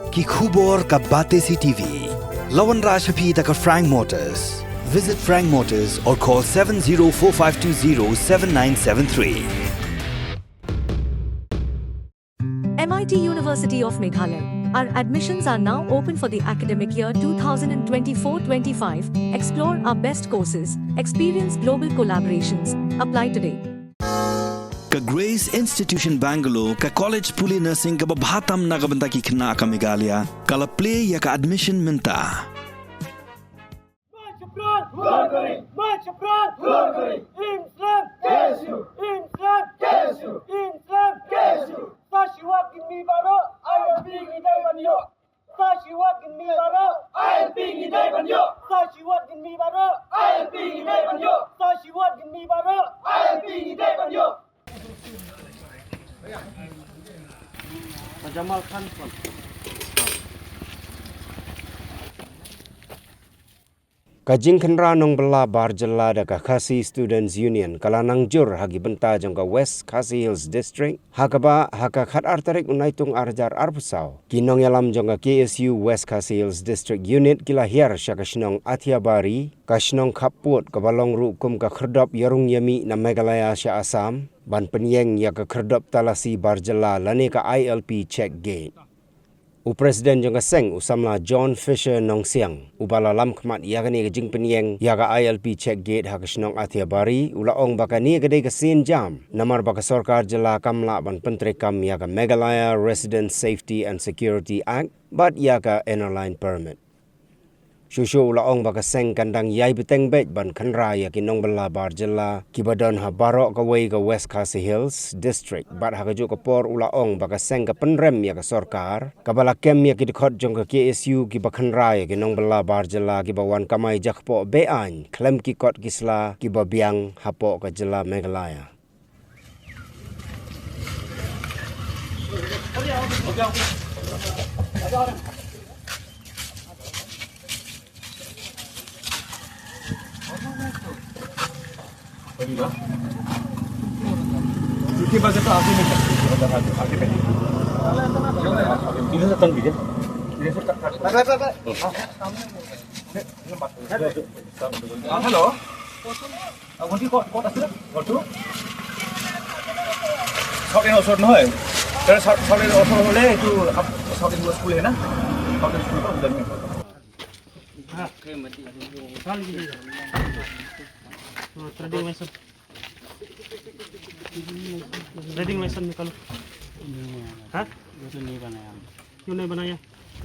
ki khubor ka Batesi TV. Lawan Rashapi taka Frank Motors. Visit Frank Motors or call 7045207973. MIT University of Meghalaya. Our admissions are now open for the academic year 2024-25. Explore our best courses, experience global collaborations. Apply today. Ka Grace Institution Bangalore ka College Puli Nursing ka babhatam na kabanta ki khna ka Meghalaya kala play ya ka admission minta. Jamal Khan. Kajing kenra nong bela barjela da ka Khasi Students Union kalanang jur hagi benta jong ka West Khasi Hills District hakaba haka khat artarik unaitung arjar arpusau kinong yalam jong ka KSU West Khasi Hills District Unit kila hiar syakasnong Athiabari kasnong khaput kabalong rukum ka kherdop yarung yami na Meghalaya sya Assam ban penyeng ya ka kherdop talasi barjela lane ka ILP check gate. Presiden jong kaseng usamla John Fisher nong siang ubala lam khmat yakani ka jing penyeng ya ka ILP check gate hakasnong Athiabari ulaong bakani kadai ka sin jam namar baka sarkar jela kamla ban pentre kam ya ka Meghalaya Resident Safety and Security Act bat ya ka airline permit. Shushu ulaong baka seng kandang yai beteng bet ban khanra ya kinong bela barjela kibadon ha barok ka way ka West Khasi Hills District bat ha kaju ka por ulaong baka seng ka penrem ya ka sarkar kabala kem ya kidkhot jong ka KSU ki bakhanra ya kinong bela barjela ki bawan kamai jakpo bean klem ki kot kisla ki babiang hapo ka jela Meghalaya. Cuci baju tak akhir ni. Akhir ni. Ini datang dia. Ini tak. Hello. Wanti kau asal? Waktu? Kau ini osor noh. Kalau kau ini osor boleh itu kau ini buat sekolah na? Kau ini sekolah dan ni. Trading licence निकालो। हाँ? तो नहीं बनाया। क्यों नहीं बनाया?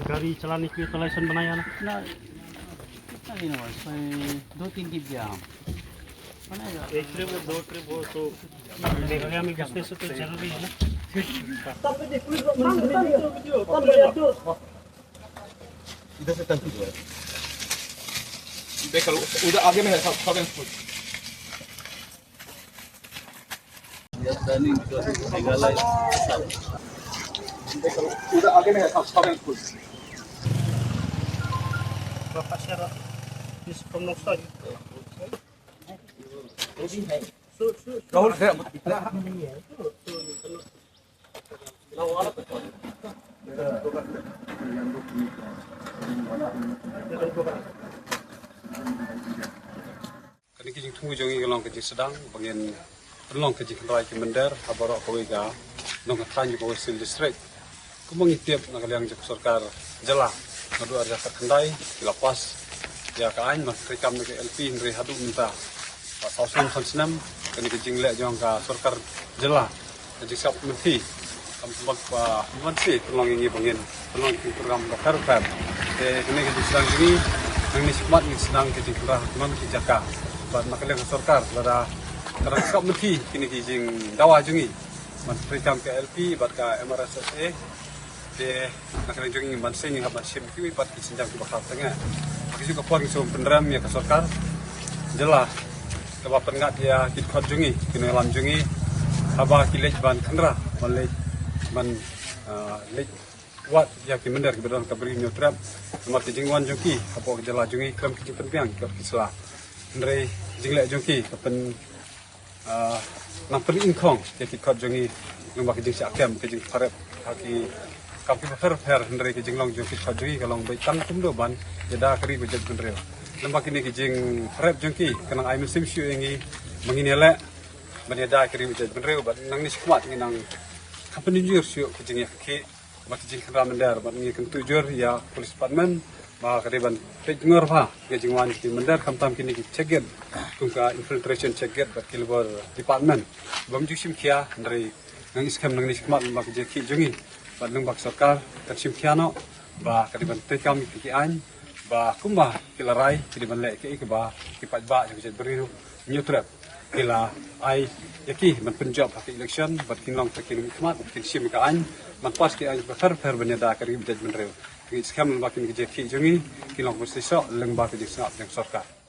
गाड़ी चलाने के लिए तो लाइसेंस बनाया ना? ना 2-3 ट्रिप गया हम बनाएगा। एक ट्रिप और 2 ट्रिप हो तो मेघालय में घुसने से तो जरूरी है ना? इधर से टंकी है। देख लो उधर आगे में है सब स्कूल। उधर आगे में है सब school. Profesor is from Nostal. Rahul है। Kini kijing tunggu jongi kelong kijing sedang bagian pelong kijing kenrai ke Mender habarok kawega nong katranju ke West Hill District. Kumangi tiap nakaliang jek sarkar jela madu arja kendai dilapas ya kain mas rekam ke LP ndre hadu minta sausan konsnam kini kijing lek jong ka sarkar jela kijing sap menti kampung pa menteri pelong ini bagian pelong program dokter pem kini kijing sedang ini nang nismat ni sedang kijing kerah non kijaka bat nakaliang sarkar lara karang sap menti kini kijing dawa jungi menteri kam ke LP bat ka MRSSA de nakaliang jungi mansing habat sim ki bat kisinjang ki bakal tengah bagi juga puang so penram ya ke sarkar jelah sebab pengat dia kit jungi kini lam jungi haba kilej ban khandra balej ban lej wat ya ki mender ki bedon ka beri nyutrap nomor kijing wan jungi hapo jelah jungi kam kijing penpiang ki kisla ndrei jingle jungi kapen nampen inkong ya ki jungi nomor kijing sakam kijing parep haki kam ki fer hendri ki jinglong jong ki khajui kalong bai tang tum do ban yada kari bejat benreo lembak ini ki jing prep jong ki kanang ai musim shu engi menginele ban yada kari bejat benreo ban nang ni skmat ngi nang company jur shu ki jing ki ba ki jing kra mendar ban ngi kan tujur ya police department ba kari ban pejngor pha ki jing wan ki mendar kam tam kini ki cheget tungka infiltration cheget ba kilbor department bam ju sim kia ndri nang iskam nang ni skmat ba ki ki jongi ba nang bak sarkar tak sim kia no ba kari ban te kam ki an ba kumba kilarai kini ban le ki ba ki pat ba ki jet beriru nyutrap kila ai yaki man penjab hak election bat kinlong takin khmat kin sim ka an man pas ki an ba fer ban da kari jet benreu ki skam ba kin ki jet ki jongi kinlong mesti so leng ba ki jet sarkar